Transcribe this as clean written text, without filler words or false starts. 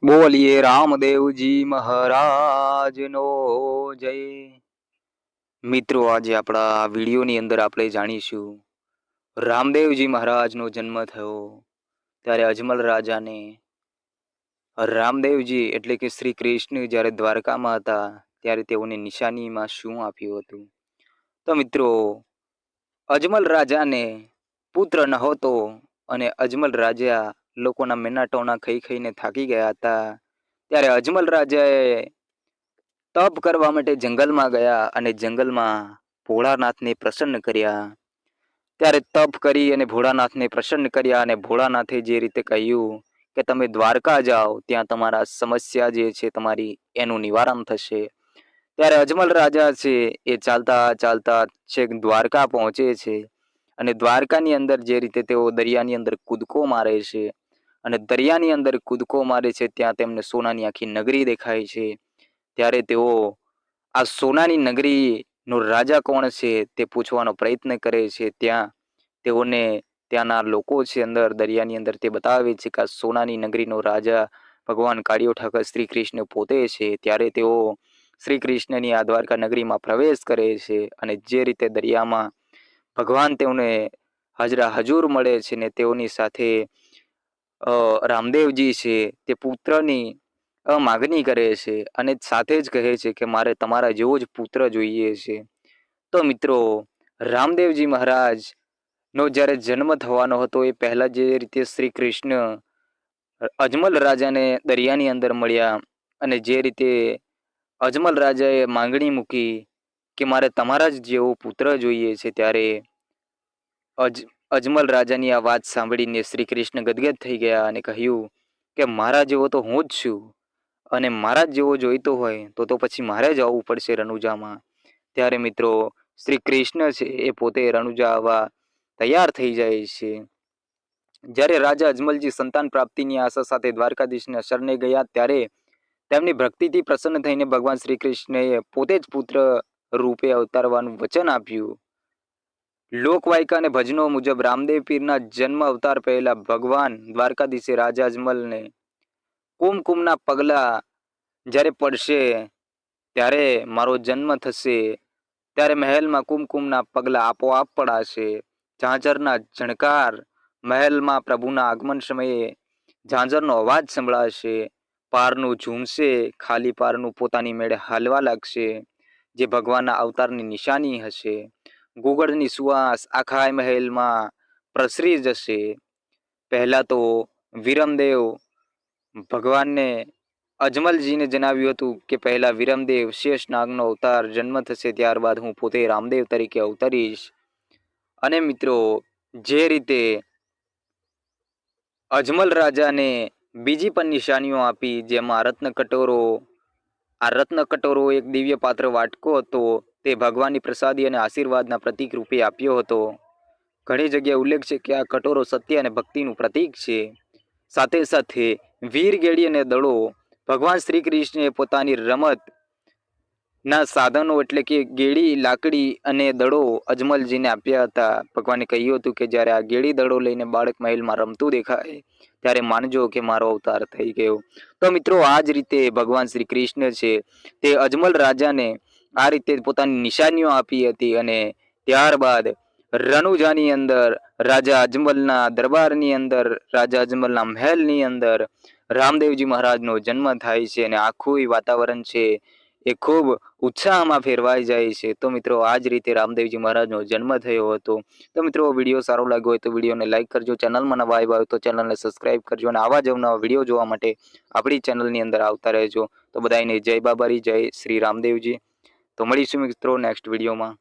બોલીએ રામદેવજી મહારાજ નો જય। મિત્રો આજે આપણા વિડીયોની અંદર આપણે જાણીશું રામદેવજી મહારાજનો જન્મ થયો ત્યારે અજમલ રાજાને રામદેવજી એટલે કે શ્રી કૃષ્ણ જ્યારે દ્વારકામાં હતા ત્યારે તેઓને નિશાનીમાં શું આપ્યું હતું। તો મિત્રો અજમલ રાજાને પુત્ર નહોતો અને અજમલ રાજા લોકોના મેનાટોના ખાઈ ખાઈને થાકી ગયા હતા। ત્યારે અજમલ રાજાએ તપ કરવા માટે જંગલમાં ગયા અને જંગલમાં ભોળાનાથને પ્રસન્ન કર્યા। ત્યારે તપ કરી અને ભોળાનાથને પ્રસન્ન કર્યા અને ભોળાનાથે જે રીતે કહ્યું કે તમે દ્વારકા જાઓ ત્યાં તમારા સમસ્યા જે છે તમારી એનું નિવારણ થશે। ત્યારે અજમલ રાજા છે એ ચાલતા ચાલતા છેક દ્વારકા પહોંચે છે અને દ્વારકાની અંદર જે રીતે તેઓ દરિયાની અંદર કૂદકો મારે છે અને દરિયાની અંદર કૂદકો મારે છે ત્યાં તેમને સોનાની આખી નગરી દેખાય છે। ત્યારે તેઓ આ સોનાની નગરીનો રાજા કોણ છે તે પૂછવાનો પ્રયત્ન કરે છે। ત્યાં તેઓને ત્યાંના લોકો છે અંદર દરિયાની અંદર તે બતાવે છે કે આ સોનાની નગરીનો રાજા ભગવાન કાળિયો ઠાકર શ્રી કૃષ્ણ પોતે છે। ત્યારે તેઓ શ્રી કૃષ્ણની આ દ્વારકા નગરીમાં પ્રવેશ કરે છે અને જે રીતે દરિયામાં ભગવાન તેઓને હાજરા હજુર મળે છે ને તેઓની સાથે રામદેવજી છે તે પુત્રની માગણી કરે છે અને સાથે જ કહે છે કે મારે તમારા જેવો જ પુત્ર જોઈએ છે। તો મિત્રો રામદેવજી મહારાજ નો જ્યારે જન્મ થવાનો હતો એ પહેલા જે રીતે શ્રી કૃષ્ણ અજમલ રાજાને દરિયાની અંદર મળ્યા અને જે રીતે અજમલ રાજાએ માંગણી મૂકી કે મારે તમારા જ જેવો પુત્ર જોઈએ છે ત્યારે અજમલ રાજાની આ વાત સાંભળીને શ્રી કૃષ્ણ ગદગદ થઈ ગયા અને કહ્યું કે મારા જેવો તો હું જ છું અને મારા જ જેવો જોઈતો હોય તો પછી મારે જ આવવું પડશે રણુજામાં। ત્યારે મિત્રો શ્રી કૃષ્ણ છે એ પોતે રણુજા આવવા તૈયાર થઈ જાય છે। જ્યારે રાજા અજમલજી સંતાન પ્રાપ્તિની આશા સાથે દ્વારકાધીશને શરણે ગયા ત્યારે તેમની ભક્તિથી પ્રસન્ન થઈને ભગવાન શ્રી કૃષ્ણએ પોતે જ પુત્ર રૂપે અવતારવાનું વચન આપ્યું। લોકવાયકા અને ભજનો મુજબ રામદેવ પીરના જન્મ અવતાર પહેલા ભગવાન દ્વારકાધીશે રાજા અજમલને કુમકુમના પગલા જ્યારે પડશે ત્યારે મારો જન્મ થશે ત્યારે મહેલમાં કુમકુમના પગલા આપોઆપ પડાશે। ઝાંઝરના ઝણકાર મહેલમાં પ્રભુના આગમન સમયે ઝાંઝરનો અવાજ સંભળાશે। પારનું ઝૂમશે, ખાલી પારનું પોતાની મેળે હાલવા લાગશે જે ભગવાનના અવતારની નિશાની હશે। ગુગળની સુવાસ આખા મહેલમાં પ્રસરી જશે। પહેલા તો વિરમદેવ ભગવાનને અજમલજીને જણાવ્યું હતું કે પહેલા વિરમદેવ શેષ નાગનો અવતાર જન્મ થશે ત્યારબાદ હું પોતે રામદેવ તરીકે અવતરીશ। અને મિત્રો જે રીતે અજમલ રાજાને બીજી પણ નિશાનીઓ આપી જેમાં રત્નકટોરો આ રત્નકટોરો એક દિવ્ય પાત્ર વાટકો હતો તે ભગવાનની પ્રસાદી અને આશીર્વાદના પ્રતીક રૂપે આપ્યો હતો। ઘણી જગ્યાએ ઉલ્લેખ છે કે આ કટોરો સત્ય અને ભક્તિનું પ્રતીક છે। સાથે સાથે વીર ગેડી અને દડો ભગવાન શ્રી કૃષ્ણએ પોતાની રમત ના સાધનો એટલે કે ગેડી લાકડી અને દડો અજમલજીને આપ્યા હતા। ભગવાને કહ્યું હતું કે જ્યારે આ ગેડી દડો લઈને બાળક મહેલમાં રમતું દેખાય ત્યારે માનજો કે મારો અવતાર થઈ ગયો। તો મિત્રો આ જ રીતે ભગવાન શ્રી કૃષ્ણ છે તે અજમલ રાજાને આ રીતે પોતાની નિશાનીઓ આપી હતી અને ત્યારબાદ રણુજાની અંદર રાજા અજમલના દરબારની અંદર રાજા અજમલના મહેલની અંદર રામદેવજી મહારાજનો જન્મ થાય છે અને આખું વાતાવરણ છે એ ખૂબ ઉત્સાહમાં ફેરવાઈ જાય છે। તો મિત્રો આ જ રીતે રામદેવજી મહારાજનો જન્મ થયો હતો। તો મિત્રો વિડીયો સારો લાગ્યો હોય તો વિડીયોને લાઇક કરજો, ચેનલમાં નવા આવ્યા હોય તો ચેનલને સબસ્ક્રાઇબ કરજો અને આવા જ અવનવા વિડીયો જોવા માટે આપણી ચેનલની અંદર આવતા રહેજો। તો બધાને જય બાબારી, જય શ્રી રામદેવજી। તો મળીશું મિત્રો નેક્સ્ટ વિડીયોમાં।